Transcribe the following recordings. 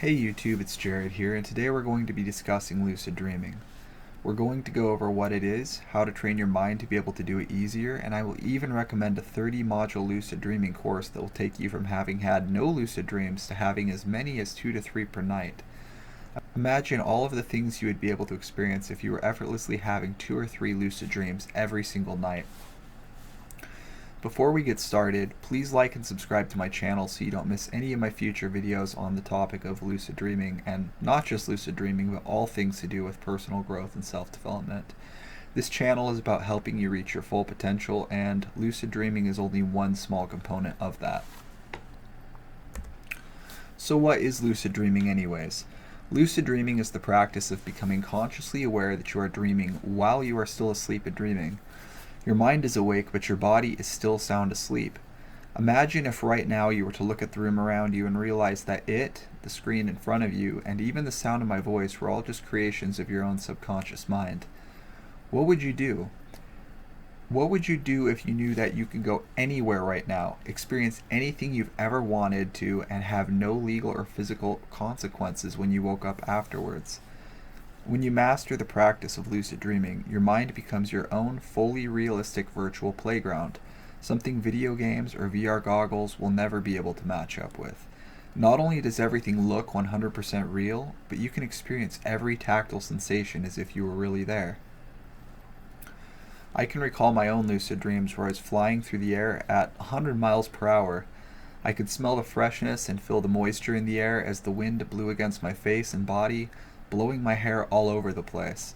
Hey YouTube, it's Jared here, and today we're going to be discussing lucid dreaming. We're going to go over what it is, how to train your mind to be able to do it easier, and I will even recommend a 30-module lucid dreaming course that will take you from having had no lucid dreams to having as many as 2 to 3 per night. Imagine all of the things you would be able to experience if you were effortlessly having 2 or 3 lucid dreams every single night. Before we get started, please like and subscribe to my channel so you don't miss any of my future videos on the topic of lucid dreaming, and not just lucid dreaming, but all things to do with personal growth and self-development. This channel is about helping you reach your full potential, and lucid dreaming is only one small component of that. So what is lucid dreaming anyways? Lucid dreaming is the practice of becoming consciously aware that you are dreaming while you are still asleep and dreaming. Your mind is awake, but your body is still sound asleep. Imagine if right now you were to look at the room around you and realize that it, the screen in front of you, and even the sound of my voice were all just creations of your own subconscious mind. What would you do? What would you do if you knew that you could go anywhere right now, experience anything you've ever wanted to, and have no legal or physical consequences when you woke up afterwards? When you master the practice of lucid dreaming, your mind becomes your own fully realistic virtual playground, something video games or VR goggles will never be able to match up with. Not only does everything look 100% real, but you can experience every tactile sensation as if you were really there. I can recall my own lucid dreams where I was flying through the air at 100 miles per hour. I could smell the freshness and feel the moisture in the air as the wind blew against my face and body, blowing my hair all over the place.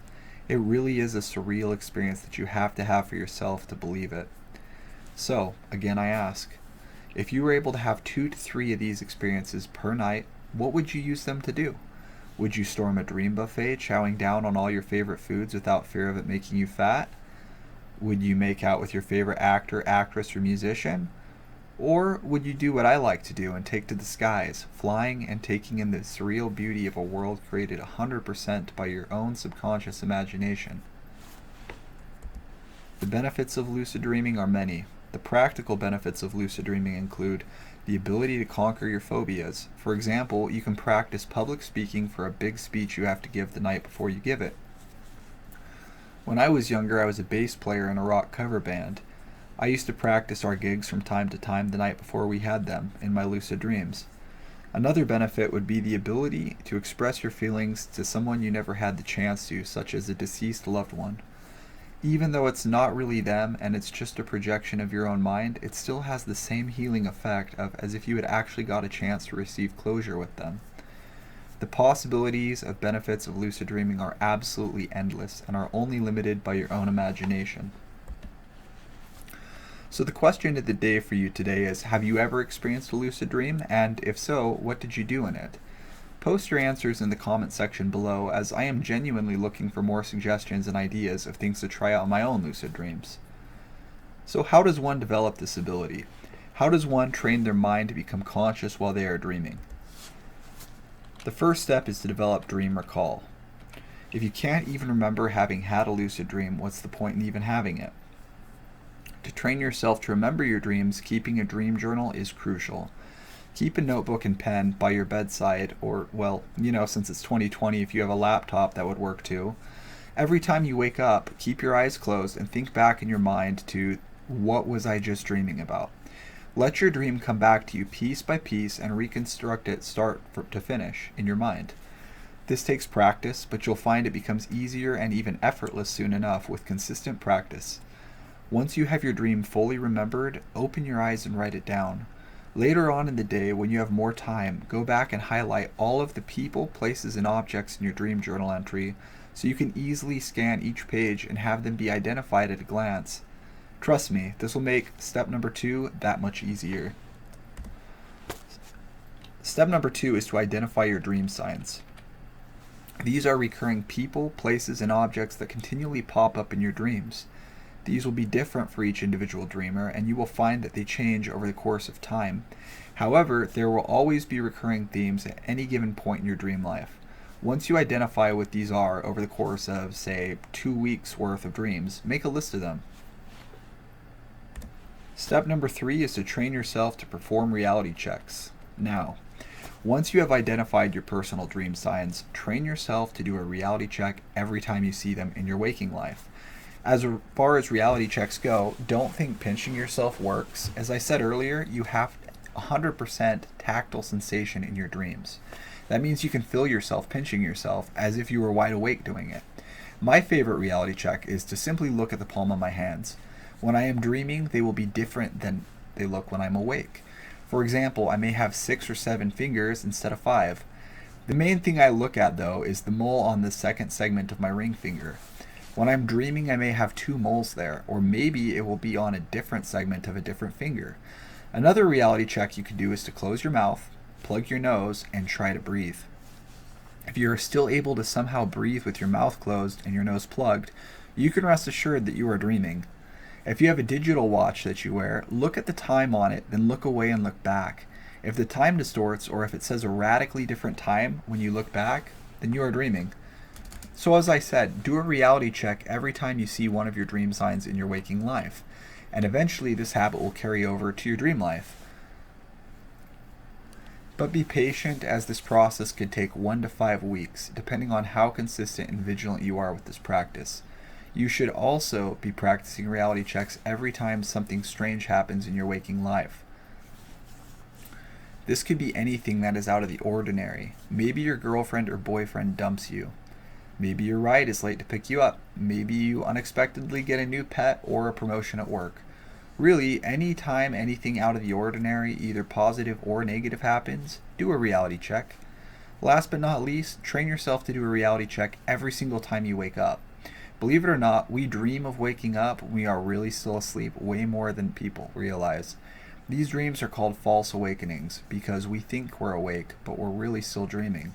It really is a surreal experience that you have to have for yourself to believe it. So, again I ask, if you were able to have 2 to 3 of these experiences per night, what would you use them to do? Would you storm a dream buffet, chowing down on all your favorite foods without fear of it making you fat? Would you make out with your favorite actor, actress, or musician? Or would you do what I like to do and take to the skies, flying and taking in the surreal beauty of a world created 100% by your own subconscious imagination? The benefits of lucid dreaming are many. The practical benefits of lucid dreaming include the ability to conquer your phobias. For example, you can practice public speaking for a big speech you have to give the night before you give it. When I was younger, I was a bass player in a rock cover band. I used to practice our gigs from time to time the night before we had them, in my lucid dreams. Another benefit would be the ability to express your feelings to someone you never had the chance to, such as a deceased loved one. Even though it's not really them and it's just a projection of your own mind, it still has the same healing effect as if you had actually got a chance to receive closure with them. The possibilities of benefits of lucid dreaming are absolutely endless and are only limited by your own imagination. So the question of the day for you today is, have you ever experienced a lucid dream? And if so, what did you do in it? Post your answers in the comment section below, as I am genuinely looking for more suggestions and ideas of things to try out in my own lucid dreams. So how does one develop this ability? How does one train their mind to become conscious while they are dreaming? The first step is to develop dream recall. If you can't even remember having had a lucid dream, what's the point in even having it? To train yourself to remember your dreams, keeping a dream journal is crucial. Keep a notebook and pen by your bedside, or, well, since it's 2020, if you have a laptop, that would work too. Every time you wake up, keep your eyes closed and think back in your mind to, what was I just dreaming about? Let your dream come back to you piece by piece and reconstruct it start to finish in your mind. This takes practice, but you'll find it becomes easier and even effortless soon enough with consistent practice. Once you have your dream fully remembered, open your eyes and write it down. Later on in the day, when you have more time, go back and highlight all of the people, places, and objects in your dream journal entry so you can easily scan each page and have them be identified at a glance. Trust me, this will make step number 2 that much easier. Step number 2 is to identify your dream signs. These are recurring people, places, and objects that continually pop up in your dreams. These will be different for each individual dreamer, and you will find that they change over the course of time. However, there will always be recurring themes at any given point in your dream life. Once you identify what these are over the course of, say, 2 weeks worth of dreams, make a list of them. Step number 3 is to train yourself to perform reality checks. Now, Once you have identified your personal dream signs, train yourself to do a reality check every time you see them in your waking life. As far as reality checks go, don't think pinching yourself works. As I said earlier, you have 100% tactile sensation in your dreams. That means you can feel yourself pinching yourself as if you were wide awake doing it. My favorite reality check is to simply look at the palm of my hands. When I am dreaming, they will be different than they look when I'm awake. For example, I may have 6 or 7 fingers instead of 5. The main thing I look at, though, is the mole on the second segment of my ring finger. When I'm dreaming, I may have 2 moles there, or maybe it will be on a different segment of a different finger. Another reality check you can do is to close your mouth, plug your nose, and try to breathe. If you are still able to somehow breathe with your mouth closed and your nose plugged, you can rest assured that you are dreaming. If you have a digital watch that you wear, look at the time on it, then look away and look back. If the time distorts or if it says a radically different time when you look back, then you are dreaming. So as I said, do a reality check every time you see one of your dream signs in your waking life, and eventually this habit will carry over to your dream life. But be patient, as this process could take 1 to 5 weeks, depending on how consistent and vigilant you are with this practice. You should also be practicing reality checks every time something strange happens in your waking life. This could be anything that is out of the ordinary. Maybe your girlfriend or boyfriend dumps you. Maybe your ride is late to pick you up. Maybe you unexpectedly get a new pet or a promotion at work. Really, anytime anything out of the ordinary, either positive or negative, happens, do a reality check. Last but not least, train yourself to do a reality check every single time you wake up. Believe it or not, we dream of waking up when we are really still asleep way more than people realize. These dreams are called false awakenings because we think we're awake, but we're really still dreaming.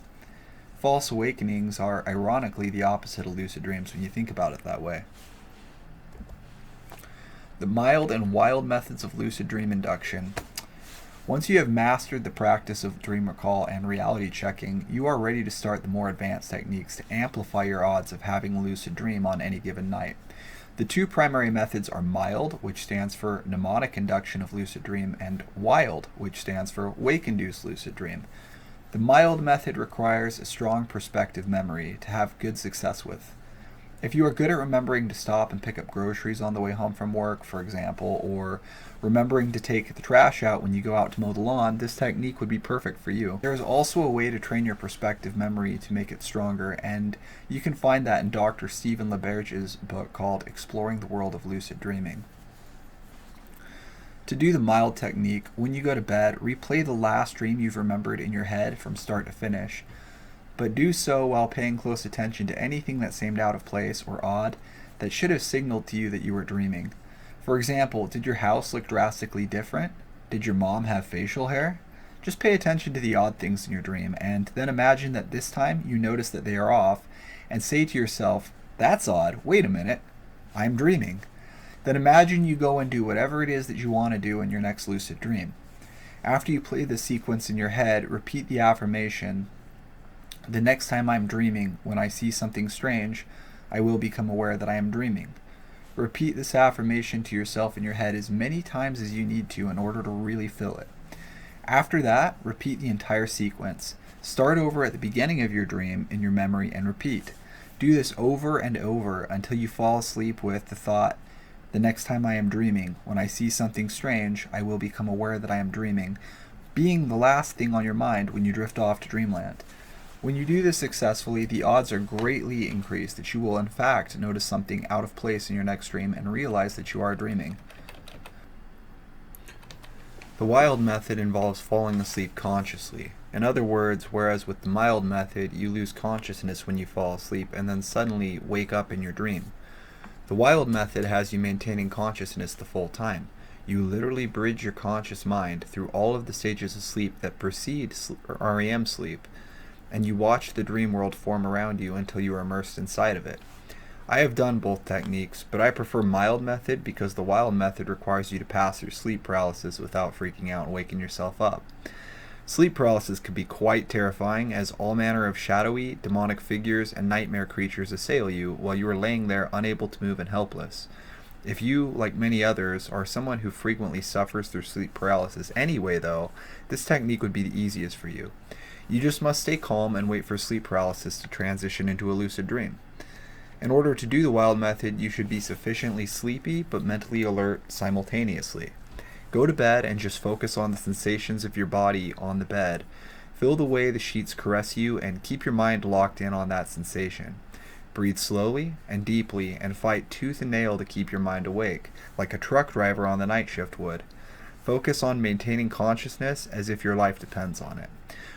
False awakenings are ironically the opposite of lucid dreams when you think about it that way. The mild and wild methods of lucid dream induction. Once you have mastered the practice of dream recall and reality checking, you are ready to start the more advanced techniques to amplify your odds of having a lucid dream on any given night. The 2 primary methods are mild, which stands for mnemonic induction of lucid dream, and wild, which stands for wake-induced lucid dream. The mild method requires a strong perspective memory to have good success with. If you are good at remembering to stop and pick up groceries on the way home from work, for example, or remembering to take the trash out when you go out to mow the lawn, this technique would be perfect for you. There is also a way to train your perspective memory to make it stronger, and you can find that in Dr. Stephen LaBerge's book called Exploring the World of Lucid Dreaming. To do the mild technique, when you go to bed, replay the last dream you've remembered in your head from start to finish. But do so while paying close attention to anything that seemed out of place or odd that should have signaled to you that you were dreaming. For example, did your house look drastically different? Did your mom have facial hair? Just pay attention to the odd things in your dream, and then imagine that this time you notice that they are off, and say to yourself, "That's odd, wait a minute, I'm dreaming." Then imagine you go and do whatever it is that you want to do in your next lucid dream. After you play the sequence in your head, repeat the affirmation, "The next time I'm dreaming, when I see something strange, I will become aware that I am dreaming." Repeat this affirmation to yourself in your head as many times as you need to in order to really feel it. After that, repeat the entire sequence. Start over at the beginning of your dream in your memory and repeat. Do this over and over until you fall asleep with the thought, "The next time I am dreaming, when I see something strange, I will become aware that I am dreaming," being the last thing on your mind when you drift off to dreamland. When you do this successfully, the odds are greatly increased that you will in fact notice something out of place in your next dream and realize that you are dreaming. The wild method involves falling asleep consciously. In other words, whereas with the mild method you lose consciousness when you fall asleep and then suddenly wake up in your dream. The wild method has you maintaining consciousness the full time. You literally bridge your conscious mind through all of the stages of sleep that precede REM sleep, and you watch the dream world form around you until you are immersed inside of it. I have done both techniques, but I prefer mild method because the wild method requires you to pass through sleep paralysis without freaking out and waking yourself up. Sleep paralysis can be quite terrifying as all manner of shadowy, demonic figures and nightmare creatures assail you while you are laying there unable to move and helpless. If you, like many others, are someone who frequently suffers through sleep paralysis anyway, though, this technique would be the easiest for you. You just must stay calm and wait for sleep paralysis to transition into a lucid dream. In order to do the wild method, you should be sufficiently sleepy but mentally alert simultaneously. Go to bed and just focus on the sensations of your body on the bed. Feel the way the sheets caress you and keep your mind locked in on that sensation. Breathe slowly and deeply and fight tooth and nail to keep your mind awake, like a truck driver on the night shift would. Focus on maintaining consciousness as if your life depends on it.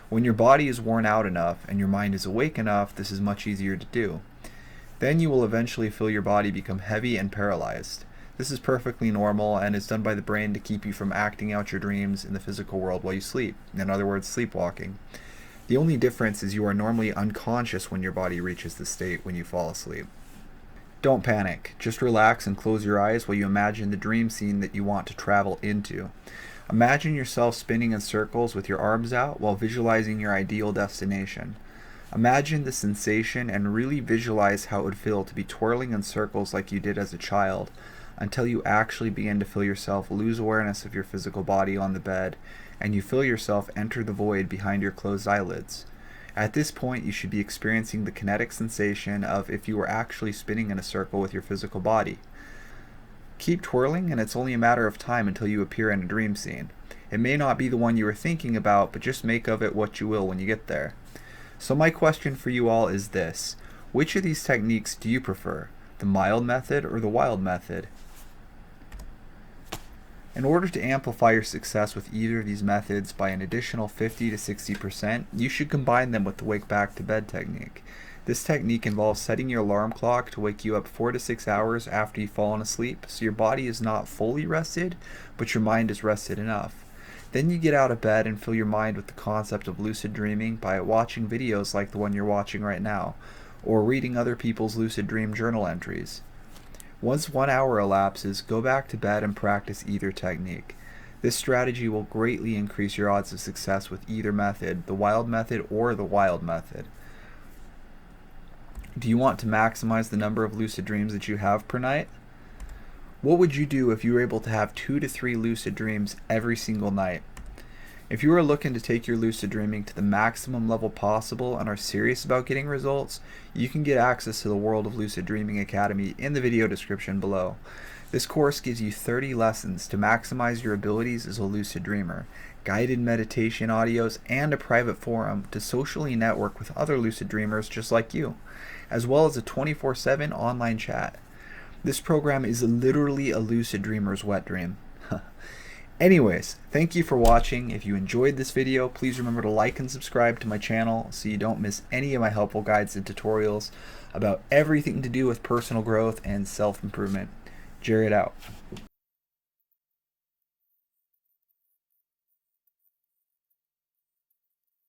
When your body is worn out enough and your mind is awake enough, this is much easier to do. Then you will eventually feel your body become heavy and paralyzed. This is perfectly normal and is done by the brain to keep you from acting out your dreams in the physical world while you sleep. In other words, sleepwalking. The only difference is you are normally unconscious when your body reaches this state when you fall asleep. Don't panic. Just relax and close your eyes while you imagine the dream scene that you want to travel into. Imagine yourself spinning in circles with your arms out while visualizing your ideal destination. Imagine the sensation and really visualize how it would feel to be twirling in circles like you did as a child, until you actually begin to feel yourself lose awareness of your physical body on the bed, and you feel yourself enter the void behind your closed eyelids. At this point, you should be experiencing the kinetic sensation of if you were actually spinning in a circle with your physical body. Keep twirling, and it's only a matter of time until you appear in a dream scene. It may not be the one you were thinking about, but just make of it what you will when you get there. So my question for you all is this: which of these techniques do you prefer, the mild method or the wild method? In order to amplify your success with either of these methods by an additional 50 to 60%, you should combine them with the wake back to bed technique. This technique involves setting your alarm clock to wake you up 4 to 6 hours after you've fallen asleep, so your body is not fully rested, but your mind is rested enough. Then you get out of bed and fill your mind with the concept of lucid dreaming by watching videos like the one you're watching right now, or reading other people's lucid dream journal entries. Once 1 hour elapses, go back to bed and practice either technique. This strategy will greatly increase your odds of success with either method, the wild method or the wild method. Do you want to maximize the number of lucid dreams that you have per night? What would you do if you were able to have 2 to 3 lucid dreams every single night? If you are looking to take your lucid dreaming to the maximum level possible and are serious about getting results, you can get access to the World of Lucid Dreaming Academy in the video description below. This course gives you 30 lessons to maximize your abilities as a lucid dreamer, guided meditation audios, and a private forum to socially network with other lucid dreamers just like you, as well as a 24/7 online chat. This program is literally a lucid dreamer's wet dream. Anyways, thank you for watching. If you enjoyed this video, please remember to like and subscribe to my channel so you don't miss any of my helpful guides and tutorials about everything to do with personal growth and self-improvement. Jared out.